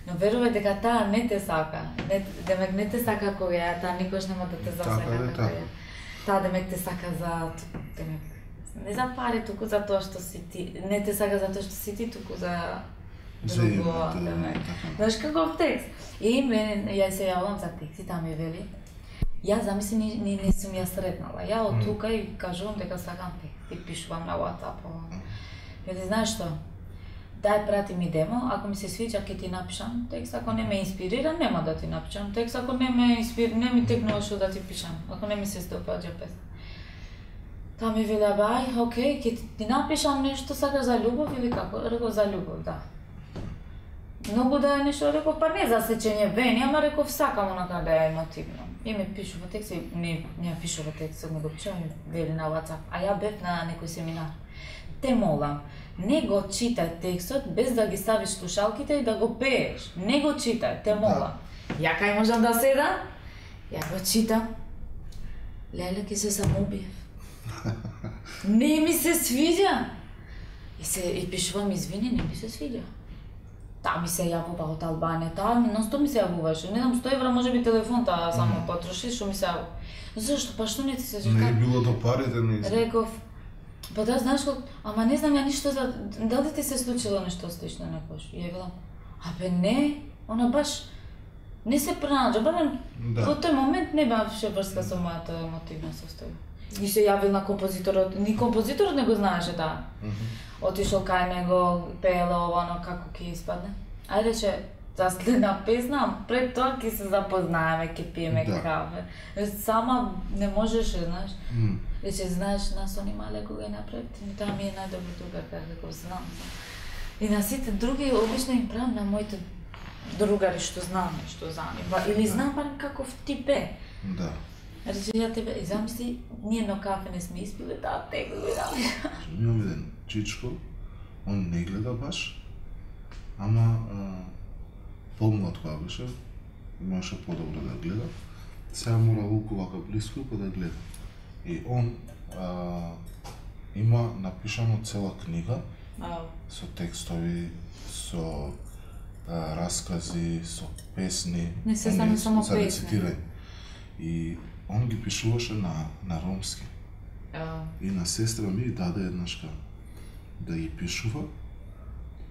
Но верувај дека таа не те сака. Демек не те сака кога ја, таа никош нема да те засака како ја. Таа демек те сака за демек не за пари, туку за тоа што си ти. Не те сака за тоа што си ти, туку за друго, демек. Знаеш каков текст? И мене, ја се јавам за текст и таа ми вели. Ја замисли не сум ја сретнала. Ја од тука и кажувам дека сакам текст и пишувам на WhatsApp. Вели, знаеш што? Дај прати ми демо, ако ми се свиѓа ќе ти напишам текст, ако не ме инспирира нема да ти напишам текст, ако не ми текнува што да ти пишам, ако не ми се допаѓа песна. Таа ми вели, ај, окей, ќе ти напишам нешто, сакаш за љубов или како? Реков за љубов, да. Многу да е нешто, реков, па не за сечење вени, ама реков сакам онака да е емотивно. И ми пишува текст, и не пишува текст, ми го пишува, ми вели на WhatsApp, а ја бев на некој семинар. Те молам, не го читај текстот без да ги ставиш слушалките и да го пееш. Не го читај, те молам. Ја кај можам да седам? Ја го читам. Леле, ке се самоубиев. Не ми се свиѓа. И пишувам, извини, не ми се свиѓа. Таа ми се јавува од Албанија, таа non-stop ми се јавуваше. Не знам, 100 евра може би телефон таа само потроши, што ми се јавува. Зашто? Па што не ти се жека? Не е било до парите, не знам. Реков, па да, знаеш колку, ама не знам ја ништо за, дали ти се случило нешто слично некош? И ја велам, абе не, она баш не се пронаѓа, барем во тој момент не бавше врска со мојата емотивна состојба. И се јавил на композиторот, ни композиторот не го знаеше таа. Отишол кај него, пеело оно како ќе испадне. Ајде рече, за следна песна, пред тоа ќе се запознаеме, ќе пиеме кафе. Сама не можеше, знаеш. Рече, знаеш, нас они мале кога ја направите, но таа ми е најдобро другарка, како знам. И на сите други обично им правам на моите другари што знам нешто за нив. Или знам барем каков тип е. Да. Рече, ја тебе, и замисли, ние едно кафе не сме испиле, таа текст гледаме. Имам еден чичко, он не гледа баш, ама помлад кога беше, имаше подобро да гледа. Сега мора луку вака близко па да гледа. И он има напишано цела книга со текстови, со раскази, со песни, не се само за песни. И он ги пишуваше на ромски. И на сестра ми даде еднашка да ги пишува,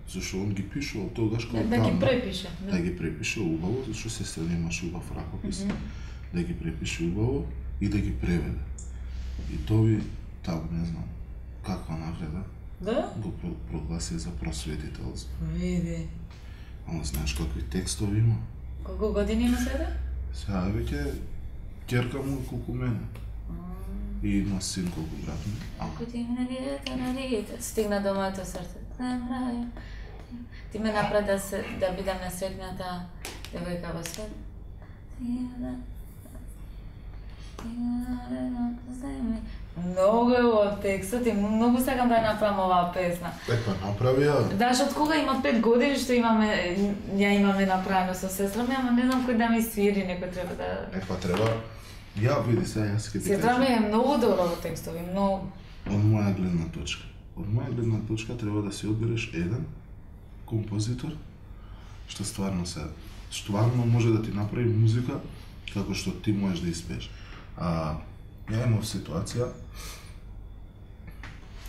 зашто он ги пишува тогаш кога да ги препише. Да ги препише убаво, зашто сестра немаше убав ракопис. Да ги препише убаво и да ги преведе. И тој таму не знам каква награда. Да? Го прогласи за просветител. Види. Ама знаеш какви текстови има? Колку години има сега? Сега веќе ќерка му колку мене. И има син колку брат ми. Ако ти ме стигна до моето срце. Ти ме направи да бидам несретната девојка во свет. Многу е во текстот и многу сакам да ја направам оваа песна. Епа, направи ја. Даш од кога има 5 години што ја имаме направено со сестра ми, ама не знам кој да ми свири, некој треба да... Епа, треба. Ја види сега, јас ќе ти кажам. Сестра ми е многу добро во текстови, многу. Од моја гледна точка. Од моја гледна точка треба да си одбереш еден композитор што стварно може да ти направи музика како што ти можеш да испееш. Ја имав ситуација,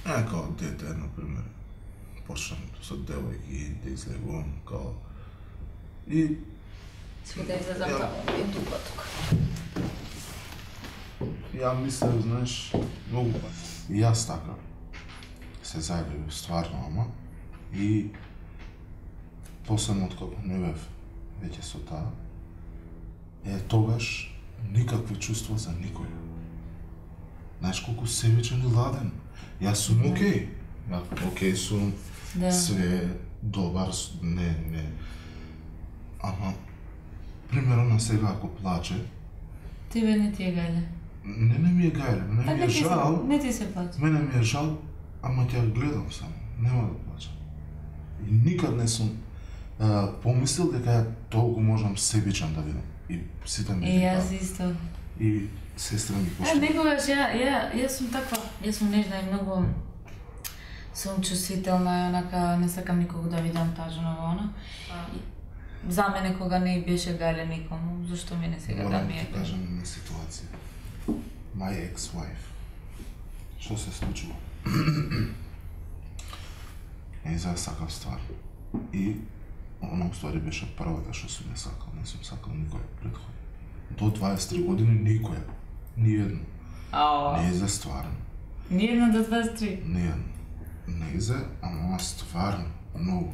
како дете, например, почнам со девојки да излегувам, као... И... Сви да излезам таму, и тука. Ја мислев, знаеш, многу па. И јас така се зајавив стварно, ама, и последно откако не бев веќе со таа, тогаш никакви чувства за никој. Знаеш колку себичен и ладен. Јас сум окей. Окей сум, све добар, не. Ама, примерно сега ако плаче... Тебе не ти е гајле? Не ми е гајле, не ми е жал. Не ти се плаче? Мене ми е жал, ама ќе гледам само, нема да плачам. И никад не сум помислил дека толку можам себичен да видам. И сите ми и јас исто. И сестра ми пошто. Некогаш јас сум таква, јас сум нежна и многу сум чувствителна и онака не сакам никого да видам тажно во она. За мене кога не беше гајле никому, зашто мене сега да ми е? Морам ти кажам една ситуација. My ex-wife. Што се случило? Нејза сакав ствар. И она уствари беше првата што сум ја сакал. Не сум сакал никој предходно. До 23 години никоја. Ниедно. Нејза стварно. Ниедно до 23? Ниедно. Нејза, ама стварно. Многу.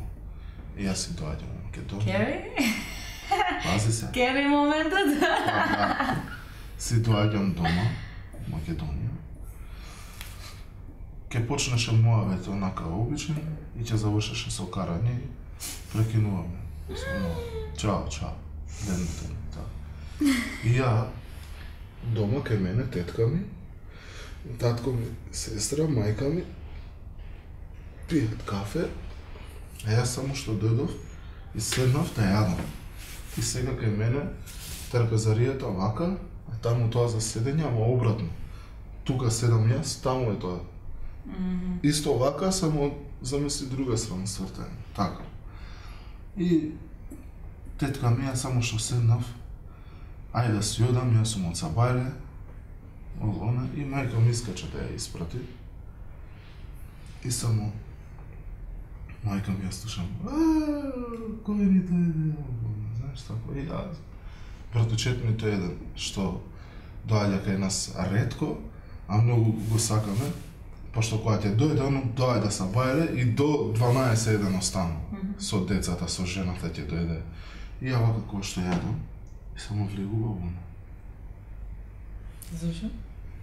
И јас си доаѓам во Македонија. Кери? Пази се. Кери моментот? Да. Си доаѓам дома, Македонија. Ке почнеше муавет онака обичен и ќе завршеше со карање и прекинуваме. Чао, ден. И ја дома кај мене, тетка ми, татко ми, сестра, мајка ми, пијат кафе, а јас само што дојдов и седнав да јадам. И сега кај мене трпезаријата вака, а таму тоа за седење, ама обратно. Тука седам јас, таму е тоа. Исто вака, само замисли друга страна свртена. Така. И тетка ми, јас само што седнав, ајде да си одам, јас сум од Сабајле, и мајка ми искача да ја испрати. И само мајка ми ја слушам, кој ми тој знаеш тако, и јас. Братучет ми тој еден, што доаѓа кај нас ретко, а многу го сакаме, пошто кога ќе дојде, он доаѓа Сабајле и до 12-1 останува. Со децата, со жената ќе дојде. И ја вака кој што јадам, и само влегува она. Зашо?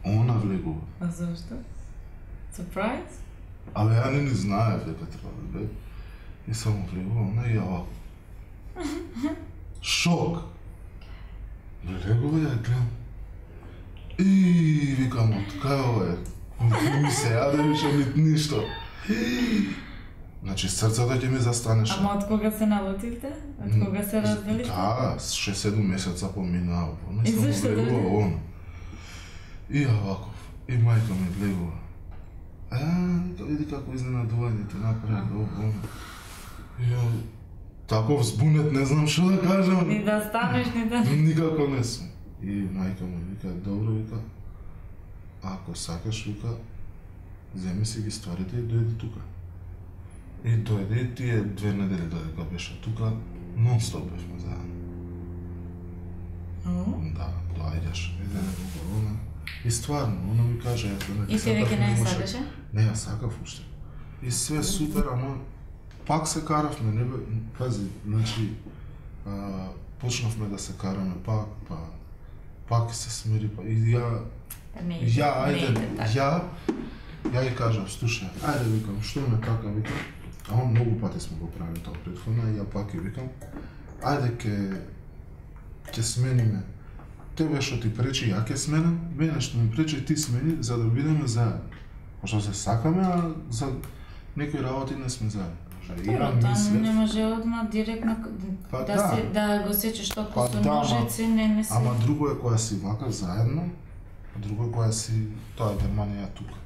Она влегува. А зашто? Surprise? Абе, ја не знаев дека треба да бе. И само влегува она и ја вака. Шок! Влегува ја гледам. И викам, од кај ова е? Ми се јаде више ништо. Значи, срцето ќе ми застанеше. Ама од кога се налутивте? Од кога се разделите? Да, 6-7 месеца поминаа. И зашто дојде? И ја ваков. И мајка ми влегува. Види како изненадувањето направи ово. И ја таков збунет, не знам што да кажам. Ни да станеш, ни да... Никако не сум. И мајка ми вика, добро, вика, ако сакаш, вика, земи си ги стварите и дојди тука. И дојде, и тие 2 недели додека беше тука, нон-стоп бевме заедно. Да, доаѓаш, еден го. И стварно, она ми каже, и се веќе не ја сакаше? Не, ја сакав уште. И све супер, ама пак се каравме, не бе, пази, значи, почнавме да се караме пак се смири, и ја и кажав, слушај, ајде викам, што ме така, викам, ама многу пати сме го правили тоа претходно, и ја пак и викам, ајде ќе смениме, тебе што ти пречи, ја ќе сменам, мене што ми пречи, ти смени, за да бидеме заедно. Пошто се сакаме, а за некои работи не сме заедно. Не може одма директно да го сечеш толку со ножици, не се... Ама друго е која си вака заедно, а друго е која си, тоа е Германија тука.